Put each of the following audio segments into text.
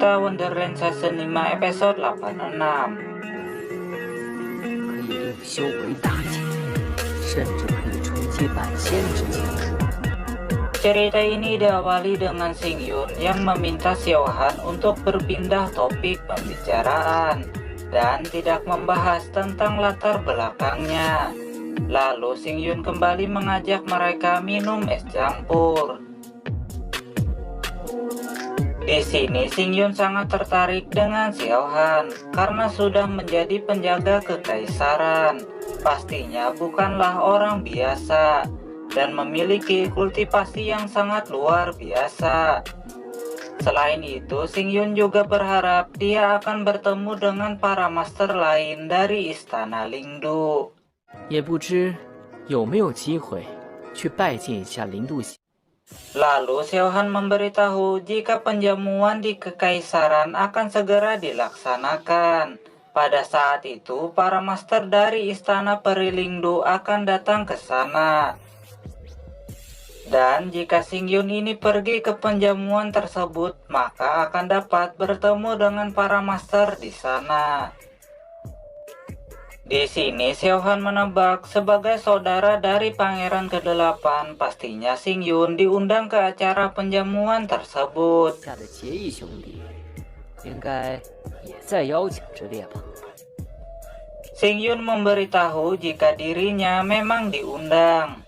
cerita Wonderland Season 5 episode 86. 可以令修为大减，甚至可以冲击半仙之境。 Cerita ini diawali dengan Xing Yun yang meminta Xiaohan untuk berpindah topik pembicaraan dan tidak membahas tentang latar belakangnya. Lalu Xing Yun kembali mengajak mereka minum es campur. Di sini Xing Yun sangat tertarik dengan Xiaohan karena sudah menjadi penjaga kekaisaran. Pastinya bukanlah orang biasa dan memiliki kultivasi yang sangat luar biasa. Selain itu, Xing Yun juga berharap dia akan bertemu dengan para master lain dari Istana Lingdu. 也不知有没有机会去拜见一下林度。 Lalu Xiaohan memberitahu jika penjamuan di kekaisaran akan segera dilaksanakan. Pada saat itu, para master dari Istana Peri Lingdu akan datang ke sana. Dan jika Xing Yun ini pergi ke penjamuan tersebut, maka akan dapat bertemu dengan para master di sana. Di sini Xiaohan menebak sebagai saudara dari pangeran ke-8, pastinya Xing Yun diundang ke acara penjamuan tersebut. 下的结义兄弟应该也在邀请之列吧。 Xing Yun memberitahu jika dirinya memang diundang.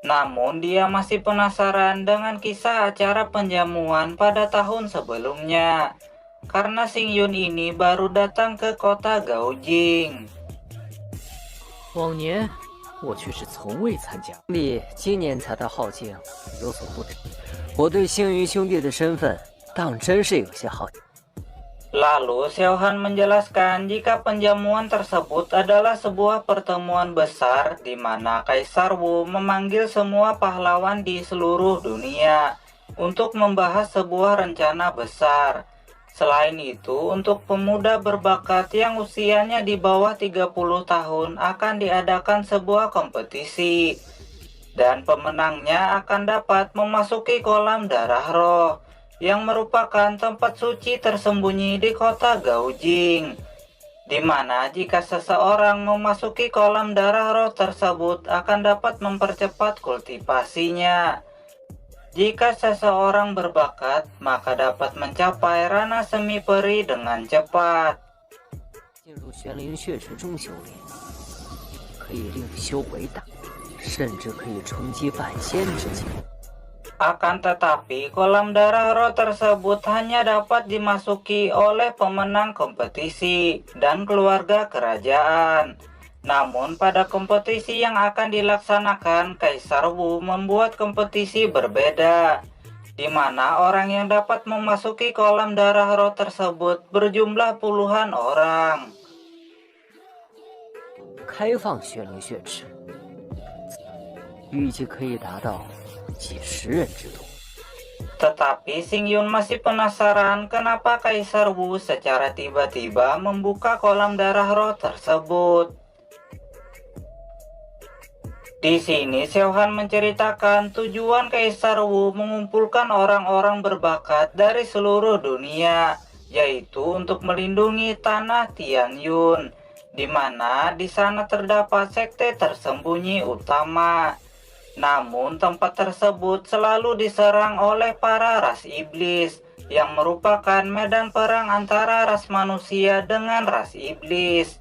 Namun dia masih penasaran dengan kisah acara penjamuan pada tahun sebelumnya. Karena Xing Yun ini baru datang ke kota Gaojing. 往年我却是从未参加，兄弟今年才到浩境，有所不知。我对星云兄弟的身份当真是有些好奇。 Lalu Xiaohan menjelaskan jika penjamuan tersebut adalah sebuah pertemuan besar di mana Kaisar Wu memanggil semua pahlawan di seluruh dunia untuk membahas sebuah rencana besar. Selain itu, untuk pemuda berbakat yang usianya di bawah 30 tahun akan diadakan sebuah kompetisi. Dan pemenangnya akan dapat memasuki kolam darah roh yang merupakan tempat suci tersembunyi di kota Gaojing, di mana jika seseorang memasuki kolam darah roh tersebut akan dapat mempercepat kultivasinya. Jika seseorang berbakat, maka dapat mencapai ranah semi peri dengan cepat. 进入玄灵血池中修炼，可以令修为大，甚至可以冲击半仙之境。 Akan tetapi, kolam darah roh tersebut hanya dapat dimasuki oleh pemenang kompetisi dan keluarga kerajaan. Namun pada kompetisi yang akan dilaksanakan, Kaisar Wu membuat kompetisi berbeda, di mana orang yang dapat memasuki kolam darah roh tersebut berjumlah puluhan orang. 开放玄灵血池，预计可以达到 几十人之多。 Tetapi Xing Yun masih penasaran kenapa Kaisar Wu secara tiba-tiba membuka kolam darah roh tersebut. Di sini Xiaohan menceritakan tujuan Kaisar Wu mengumpulkan orang-orang berbakat dari seluruh dunia, yaitu untuk melindungi tanah Tianyun, di mana di sana terdapat sekte tersembunyi utama. Namun tempat tersebut selalu diserang oleh para ras iblis yang merupakan medan perang antara ras manusia dengan ras iblis,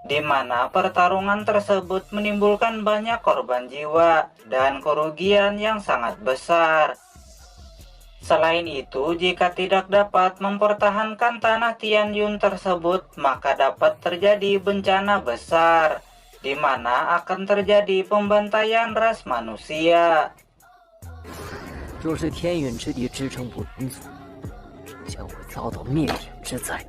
di mana pertarungan tersebut menimbulkan banyak korban jiwa dan kerugian yang sangat besar. Selain itu, jika tidak dapat mempertahankan tanah Tianyun tersebut, maka dapat terjadi bencana besar, di mana akan terjadi pembantaian ras manusia. 若是天允之地支撑不民族，将会遭到灭顶之灾。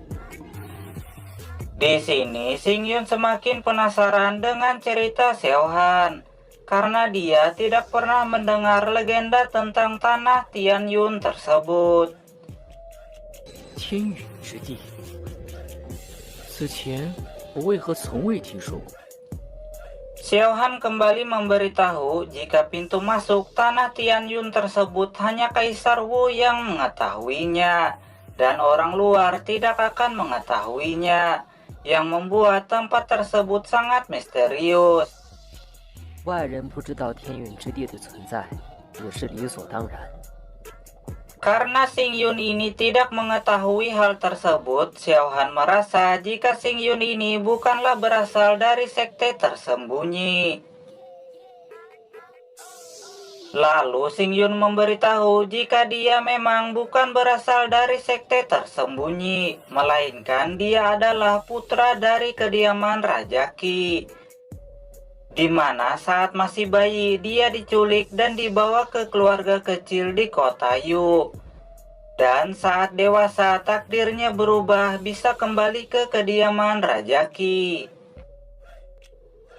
Di sini, Xing Yun semakin penasaran dengan cerita Xiaohan, karena dia tidak pernah mendengar legenda tentang tanah Tianyun tersebut. 天允之地，此前我为何从未听说过？ Xiao Han kembali memberitahu jika pintu masuk tanah Tianyun tersebut hanya Kaisar Wu yang mengetahuinya dan orang luar tidak akan mengetahuinya, yang membuat tempat tersebut sangat misterius. 外人不知道天陨之地的存在，也是理所当然。 Karena Xing Yun ini tidak mengetahui hal tersebut, Xiao Han merasa jika Xing Yun ini bukanlah berasal dari sekte tersembunyi. Lalu Xing Yun memberitahu jika dia memang bukan berasal dari sekte tersembunyi, melainkan dia adalah putra dari kediaman Raja Qi, di mana saat masih bayi dia diculik dan dibawa ke keluarga kecil di kota Yu. Dan saat dewasa takdirnya berubah bisa kembali ke kediaman Raja Qi.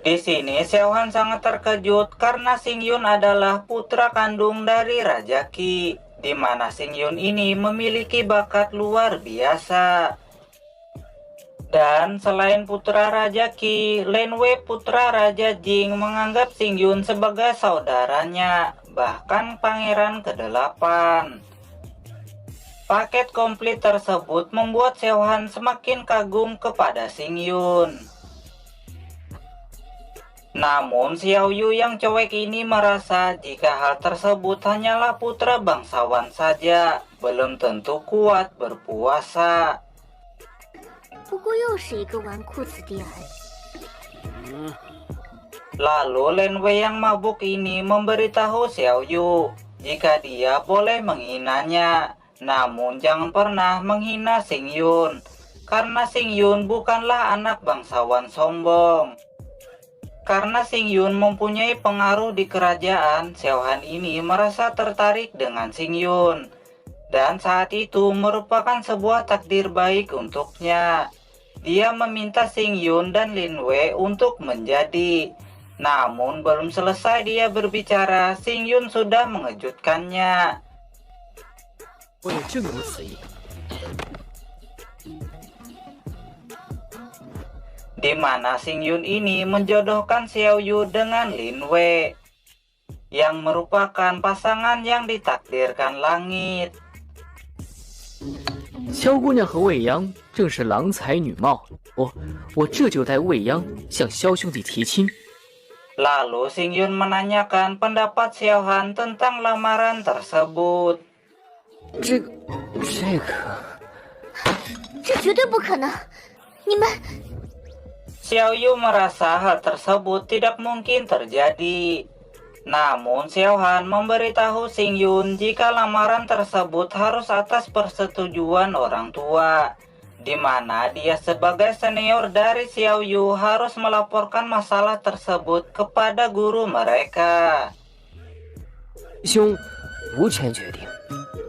Di sini Xiao Han sangat terkejut karena Xing Yun adalah putra kandung dari Raja Qi, di mana Xing Yun ini memiliki bakat luar biasa. Dan selain putra Raja Qi, Lin Wei putra Raja Jing menganggap Xing Yun sebagai saudaranya, bahkan pangeran ke-8. Paket komplit tersebut membuat Xiao Han semakin kagum kepada Xing Yun. Namun Xiao Yu yang cuek ini merasa jika hal tersebut hanyalah putra bangsawan saja, belum tentu kuat berpuasa. 不过又是一个纨绔子弟而已。 Lalu Lin Wei yang mabuk ini memberitahu Xiao Yu jika dia boleh menghinanya, namun jangan pernah menghina Xing Yun, karena Xing Yun bukanlah anak bangsawan sombong. Karena Xing Yun mempunyai pengaruh di kerajaan, Xiao Han ini merasa tertarik dengan Xing Yun, dan saat itu merupakan sebuah takdir baik untuknya. Dia meminta Xing Yun dan Lin Wei untuk menjadi. Namun belum selesai dia berbicara, Xing Yun sudah mengejutkannya. 我也正如此意。 Di mana Xing Yun ini menjodohkan Xiao Yu dengan Lin Wei, yang merupakan pasangan yang ditakdirkan langit. 萧姑娘和未央正是郎才女貌，我这就带未央向萧兄弟提亲。 Lalu Xing Yun menanyakan pendapat Xiao Han tentang lamaran tersebut. 这个，这绝对不可能！你们 Xiao Yu merasa hal tersebut tidak mungkin terjadi. Namun Xiao Han memberitahu Xing Yun jika lamaran tersebut harus atas persetujuan orang tua, di mana dia sebagai senior dari Xiao Yu harus melaporkan masalah tersebut kepada guru mereka. 兄无权决定，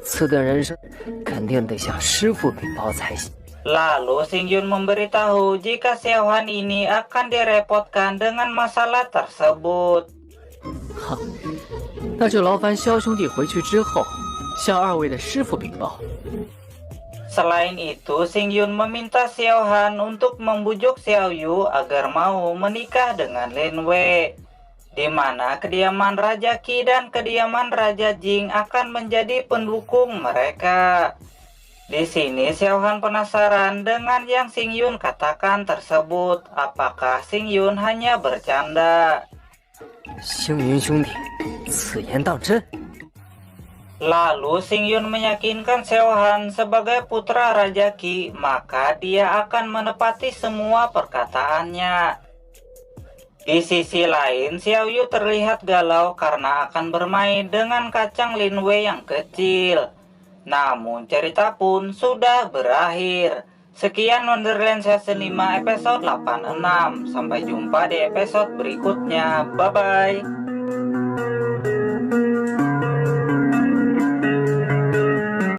此等人生肯定得向师父禀报才行。 Lalu Xing Yun memberitahu jika Xiao Han ini akan direpotkan dengan masalah tersebut. 好，那就劳烦萧兄弟回去之后，向二位的师父禀报。 Selain itu, Xing Yun meminta Xiao Han untuk membujuk Xiao Yu agar mau menikah dengan Lin Wei, di mana kediaman Raja Qi dan kediaman Raja Jing akan menjadi pendukung mereka. Di sini Xiao Han penasaran dengan yang Xing Yun katakan tersebut. Apakah Xing Yun hanya bercanda? 星云兄弟，此言当真？ Lalu Xing Yun meyakinkan Xiao Han sebagai putra Raja Qi, maka dia akan menepati semua perkataannya. Di sisi lain, Xiao Yu terlihat galau karena akan bermain dengan kacang Lin Wei yang kecil. Namun cerita pun sudah berakhir. Sekian Wonderland Season 5 episode 86. Sampai jumpa di episode berikutnya. Bye-bye.